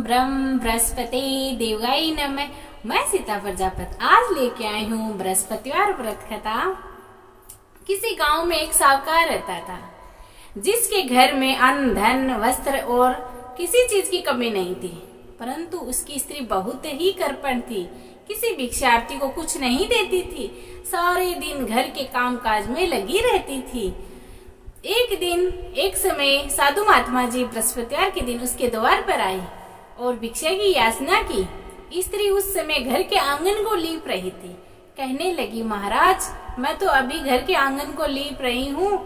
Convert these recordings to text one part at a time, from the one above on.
ब्रह्म बृहस्पति देवगाई नमः। मैं सीता प्रजापति आज लेके आई हूँ बृहस्पतिवार व्रत कथा। किसी गांव में एक साहूकार रहता था, जिसके घर में अन्न धन वस्त्र और किसी चीज की कमी नहीं थी। परंतु उसकी स्त्री बहुत ही कृपण थी, किसी भिक्षार्थी को कुछ नहीं देती थी, सारे दिन घर के कामकाज में लगी रहती थी। एक दिन एक समय साधु महात्मा जी बृहस्पतिवार के दिन उसके द्वार पर आए और भिक्षा की याचना की। स्त्री उस समय घर के आंगन को लीप रही थी। कहने लगी, महाराज मैं तो अभी घर के आंगन को लीप रही हूँ,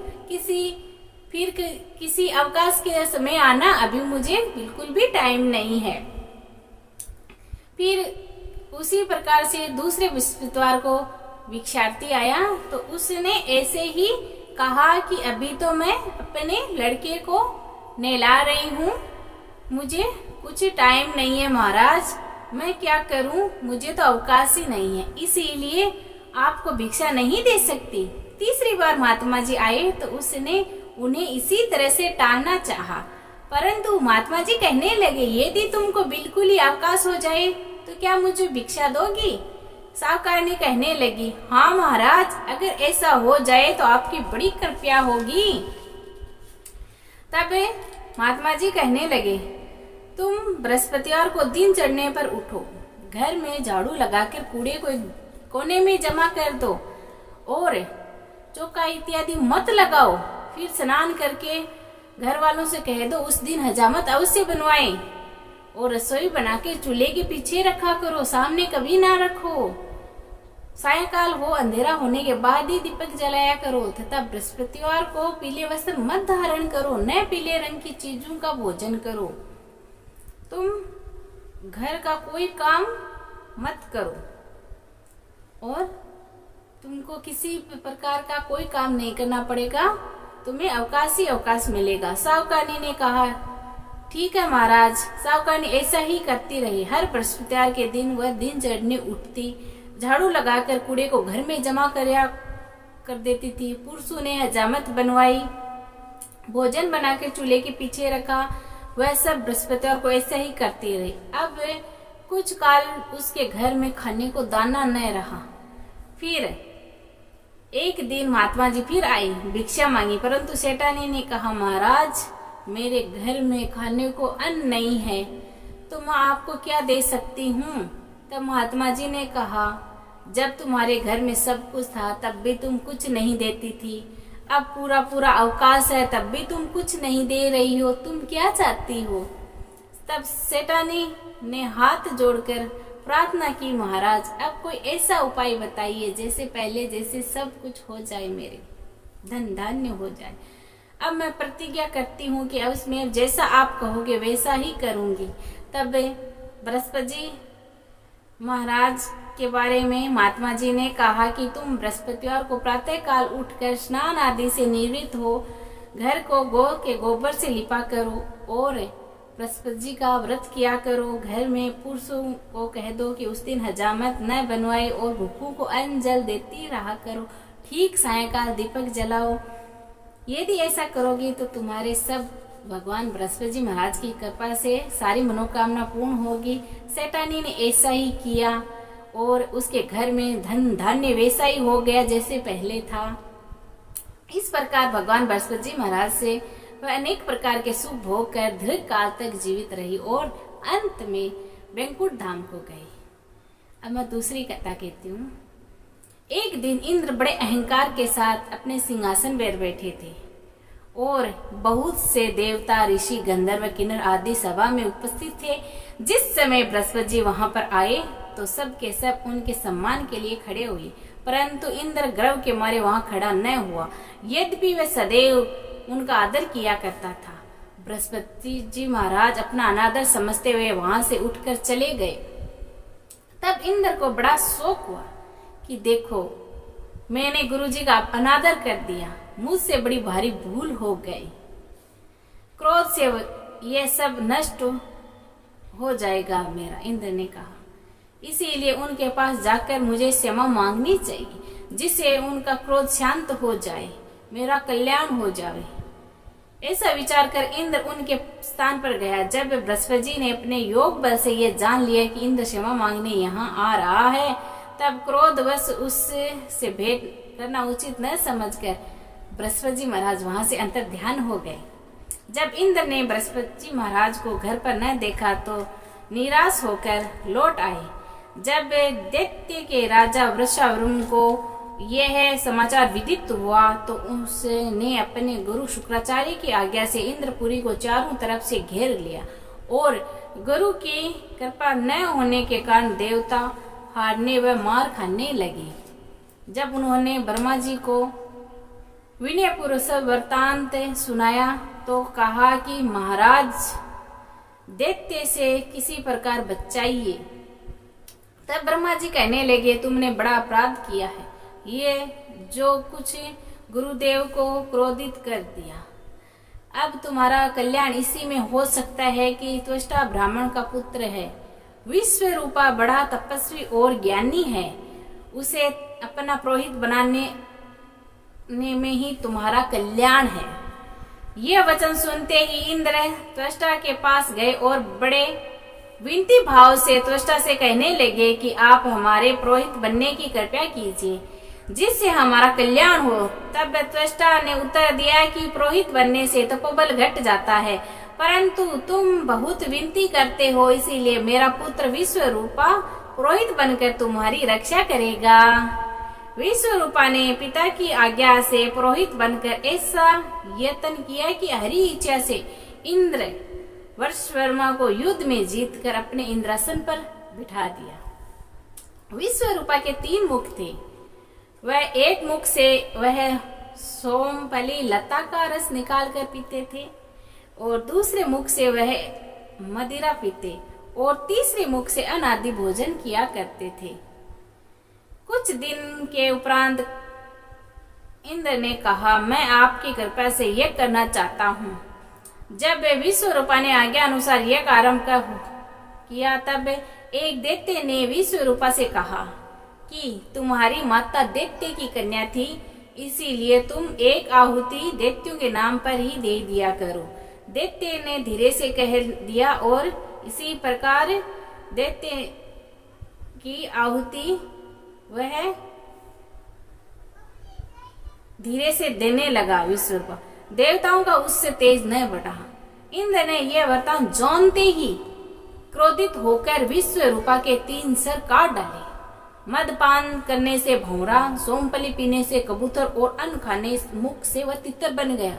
किसी अवकाश के समय आना, अभी मुझे बिल्कुल भी टाइम नहीं है। फिर उसी प्रकार से दूसरे बृहस्पतिवार को भिक्षार्थी आया तो उसने ऐसे ही कहा कि अभी तो मैं अपने लड़के को नहला रही हूँ, मुझे कुछ टाइम नहीं है महाराज, मैं क्या करूँ, मुझे तो अवकाश ही नहीं है, इसीलिए आपको भिक्षा नहीं दे सकती। तीसरी बार महात्मा जी आए तो उसने उन्हें इसी तरह से टालना चाहा, परंतु महात्मा जी कहने लगे, यदि तुमको बिल्कुल ही अवकाश हो जाए तो क्या मुझे भिक्षा दोगी? साहूकारनी कहने लगी, हाँ महाराज, अगर ऐसा हो जाए तो आपकी बड़ी कृपया होगी। तब महात्मा जी कहने लगे, तुम बृहस्पतिवार को दिन चढ़ने पर उठो, घर में झाड़ू लगाकर कूड़े को कोने में जमा कर दो और चौका इत्यादि मत लगाओ। फिर स्नान करके घर वालों से कह दो उस दिन हजामत अवश्य बनवाएं और रसोई बनाकर चूल्हे के पीछे रखा करो, सामने कभी ना रखो। सायंकाल हो अंधेरा होने के बाद ही दीपक जलाया करो तथा बृहस्पतिवार को पीले वस्त्र मत धारण करो, न पीले रंग की चीजों का भोजन करो। तुम घर का कोई काम मत करो और तुमको किसी प्रकार का कोई काम नहीं करना पड़ेगा, तुम्हें अवकाश ही अवकाश मिलेगा। साहूकारनी ने कहा, ठीक है महाराज। साहूकारनी ऐसा ही करती रही। हर बृहस्पतिवार के दिन वह दिन चढ़ने उठती, झाड़ू लगाकर कूड़े को घर में जमा कर देती थी। पुरुषों ने हजामत बनवाई, भोजन बनाकर चूल्हे के पीछे रखा। वह सब बृहस्पतिवार को ऐसा ही करती रही। अब कुछ काल उसके घर में खाने को दाना न रहा। फिर एक दिन महात्मा जी फिर आई, भिक्षा मांगी, परंतु सेठानी ने कहा, महाराज मेरे घर में खाने को अन्न नहीं है तो मैं आपको क्या दे सकती हूँ। तब महात्मा जी ने कहा, जब तुम्हारे घर में सब कुछ था तब भी तुम कुछ नहीं देती थी, अब पूरा अवकाश है तब भी तुम कुछ नहीं दे रही हो, तुम क्या चाहती हो? तब सेठानी ने हाथ जोड़कर प्रार्थना की, महाराज अब कोई ऐसा उपाय बताइए जैसे पहले जैसे सब कुछ हो जाए, मेरे धन धान्य हो जाए। अब मैं प्रतिज्ञा करती हूँ कि अब उसमें जैसा आप कहोगे वैसा ही करूंगी। तब बृहस्पति जी महाराज के बारे में महात्मा जी ने कहा कि तुम बृहस्पतिवार को प्रातः काल उठकर स्नान आदि से निवृत्त हो, घर को गौ के गोबर से लिपा करो और बृहस्पति जी का व्रत किया करो। घर में पुरुषों को कह दो कि उस दिन हजामत न बनवाए और भूखों को अन्न जल देती रहा करो। ठीक सायंकाल दीपक जलाओ। यदि ऐसा करोगी तो तुम्हारे सब भगवान बृहस्पति जी महाराज की कृपा से सारी मनोकामना पूर्ण होगी। सेठानी ने ऐसा ही किया और उसके घर में धन धान्य वैसा ही हो गया जैसे पहले था। इस प्रकार भगवान बृहस्पति जी महाराज से वह अनेक प्रकार के सुख भोग कर दीर्घ काल तक जीवित रही और अंत में वैकुंठ धाम को गई। अब मैं दूसरी कथा कहती हूँ। एक दिन इंद्र बड़े अहंकार के साथ अपने सिंहासन पर बैठे थे और बहुत से देवता ऋषि गंधर्व किन्नर आदि सभा में उपस्थित थे। जिस समय बृहस्पति जी वहां पर आए तो सब के सब उनके सम्मान के लिए खड़े हुए, परंतु इंद्र गर्व के मारे वहां खड़ा न हुआ, यद्यपि वह सदैव उनका आदर किया करता था। बृहस्पति जी महाराज अपना अनादर समझते हुए वहां से उठकर चले गए। तब इंद्र को बड़ा शौक हुआ कि देखो मैंने गुरुजी का अनादर कर दिया, मुझसे बड़ी भारी भूल हो गई। क्रोध से यह सब नष्ट हो जाएगा मेरा, इंद्र ने कहा। इसीलिए उनके पास जाकर मुझे क्षमा मांगनी चाहिए, जिससे उनका क्रोध शांत हो जाए, मेरा कल्याण हो जाए। ऐसा विचार कर इंद्र उनके स्थान पर गया। जब बृहस्पति जी ने अपने योग बल से यह जान लिया कि इंद्र क्षमा मांगने यहाँ आ रहा है, तब क्रोधवश उससे भेंट करना उचित न समझकर बृहस्पति जी महाराज वहां से अंतर ध्यान हो गए। जब इंद्र ने बृहस्पति जी महाराज को घर पर न देखा तो निराश होकर लौट आए। जब दैत्य के राजा वृषावरुण को यह समाचार विदित हुआ तो उसने अपने गुरु शुक्राचार्य की आज्ञा से इंद्रपुरी को चारों तरफ से घेर लिया और गुरु की कृपा न होने के कारण देवता हारने व मार खाने लगे। जब उन्होंने ब्रह्मा जी को विनयपूर्व सब वृत्तांत सुनाया तो कहा कि महाराज, दैत्य से किसी प्रकार बचाइए। तब ब्रह्मा जी कहने लगे, तुमने बड़ा अपराध किया है, ये जो कुछ गुरुदेव को क्रोधित कर दिया। अब तुम्हारा कल्याण इसी में हो सकता है कि त्वष्टा ब्राह्मण का पुत्र है, विश्व रूपा बड़ा तपस्वी और ज्ञानी है, उसे अपना पुरोहित बनाने में ही तुम्हारा कल्याण है। यह वचन सुनते ही इंद्र त्वष्टा के पास गए और बड़े विनती भाव से त्वष्टा से कहने लगे कि आप हमारे पुरोहित बनने की कृपा कीजिए, जिससे हमारा कल्याण हो। तब त्वष्टा ने उत्तर दिया कि पुरोहित बनने से तपोबल घट जाता है, परंतु तुम बहुत विनती करते हो, इसीलिए मेरा पुत्र विश्व रूपा पुरोहित बनकर तुम्हारी रक्षा करेगा। विश्व रूपा ने पिता की आज्ञा से पुरोहित बनकर ऐसा यत्न किया कि हरि इच्छा से इंद्र वर्षवर्मा को युद्ध में जीतकर अपने इंद्रासन पर बिठा दिया। विश्व रूपा के 3 मुख थे। वह एक मुख से वह सोमफली लता का रस निकाल कर पीते थे और दूसरे मुख से वह मदिरा पीते और तीसरे मुख से अनादि भोजन किया करते थे। कुछ दिन के उपरांत इंद्र ने कहा, मैं आपकी कृपा से यह करना चाहता हूँ। जब विश्व रूपा ने आज्ञा अनुसार यह आरंभ किया तब एक दैत्य ने विश्व रूपा से कहा कि तुम्हारी माता दैत्य की कन्या थी, इसीलिए तुम एक आहुति दैत्यों के नाम पर ही दे दिया करो। दैत्य ने धीरे से कह दिया और इसी प्रकार दैत्य की आहुति वह धीरे से देने लगा। विश्वरूपा देवताओं का उससे तेज न बढ़ा। इंद्र ने यह वरदान जानते ही क्रोधित होकर विश्व रूपा के 3 सर काट डाले। मदपान करने से भौरा, सोमफली पीने से कबूतर और अन्न खाने मुख से वह तितर बन गया।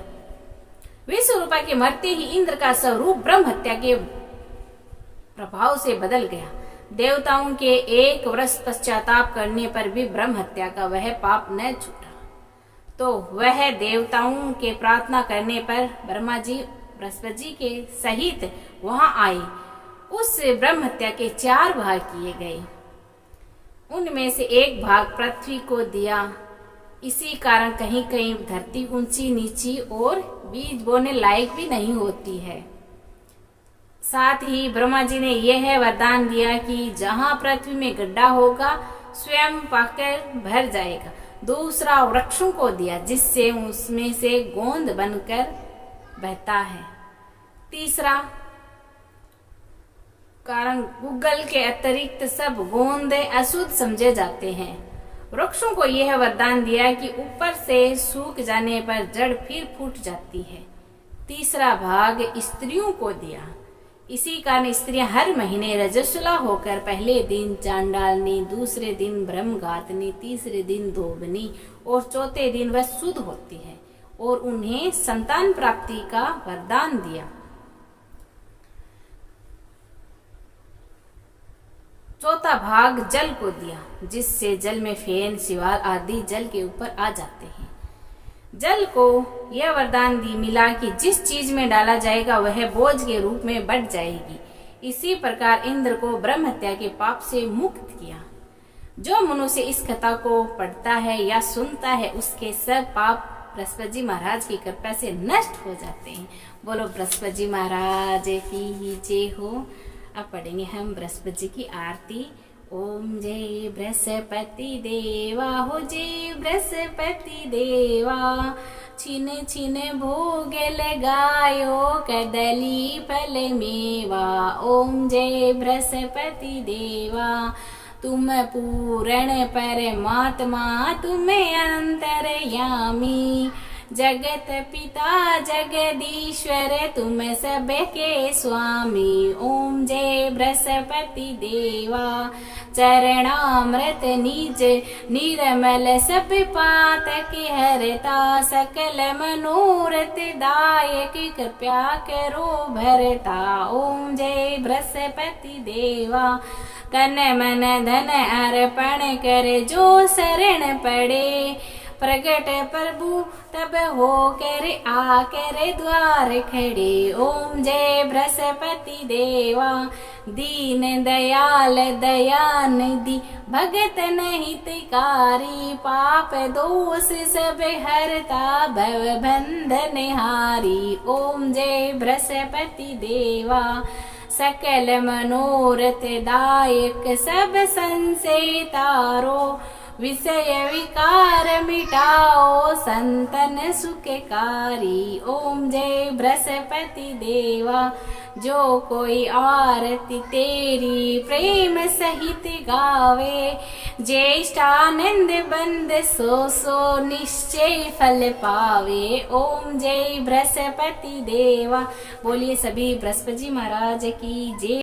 विश्व रूपा के मरते ही इंद्र का स्वरूप ब्रह्म हत्या के प्रभाव से बदल गया। देवताओं के 1 वर्ष पश्चाताप करने पर भी ब्रह्म हत्या का वह पाप न छूटा, तो वह देवताओं के प्रार्थना करने पर ब्रह्मा जी बृहस्पति जी के सहित वहां आए। उस ब्रह्म हत्या के 4 भाग किए गए। उनमें से एक भाग पृथ्वी को दिया। इसी कारण कहीं कहीं धरती ऊंची नीची और बीज बोने लायक भी नहीं होती है। साथ ही ब्रह्मा जी ने यह वरदान दिया कि जहां पृथ्वी में गड्ढा होगा स्वयं पाकर भर जाएगा। दूसरा वृक्षों को दिया, जिससे उसमें से गोंद बनकर बहता है। तीसरा कारण गूगल के अतिरिक्त सब गोंद अशुद्ध समझे जाते हैं। वृक्षों को यह वरदान दिया कि ऊपर से सूख जाने पर जड़ फिर फूट जाती है। तीसरा भाग स्त्रियों को दिया। इसी कारण स्त्रियां हर महीने रजस्वला होकर पहले दिन चांडालनी, दूसरे दिन ब्रह्मघातनी, तीसरे दिन धोबनी और चौथे दिन वह शुद्ध होती है और उन्हें संतान प्राप्ति का वरदान दिया। चौथा भाग जल को दिया, जिससे जल में फेन, सिवार आदि जल के ऊपर आ जाते हैं। जल को यह वरदान मिला कि जिस चीज में डाला जाएगा वह बोझ के रूप में बढ़ जाएगी। इसी प्रकार इंद्र को ब्रह्म हत्या के पाप से मुक्त किया। जो मनुष्य इस कथा को पढ़ता है या सुनता है उसके सब पाप बृहस्पति जी महाराज की कृपा से नष्ट हो जाते हैं। बोलो बृहस्पति जी महाराज की जय हो। अब पढ़ेंगे हम बृहस्पति जी की आरती। ओम जय बृहस्पति देवा हो जय बृहस्पति देवा। छिन छिन भोग लगायो कदली फल मेवा। ओम जय बृहस्पति देवा। तुम पूर्ण परमात्मा तुम अंतरयामी। जगत पिता जगदीश्वर तुम सबके स्वामी। ओम जय बृहस्पति देवा। चरणामृत निज निर्मल सब पातक हरता। सकल मनोरथ दायक कृपया करो भरता। ओम जय बृहस्पति देवा। तन मन धन अर्पण कर जो शरण पड़े। प्रगट प्रभु तब हो कर आकर द्वार खड़े। ओम जय बृहस्पति देवा। दीन दयाल दयानिधि भगत हितकारी। पाप दोष सब हरता भव बंधन हारी। ओम जय बृहस्पति देवा। सकल मनोरथ दायक सब संशय तारो। विषय विकार मिटाओ संतन सुखकारी। ओम जय बृहस्पति देवा। जो कोई आरती तेरी प्रेम सहित गावे। ज्येष्ठानंद बंद सो सो निश्चय फल पावे। ओम जय बृहस्पति देवा। बोलिए सभी बृहस्पति जी महाराज की जय।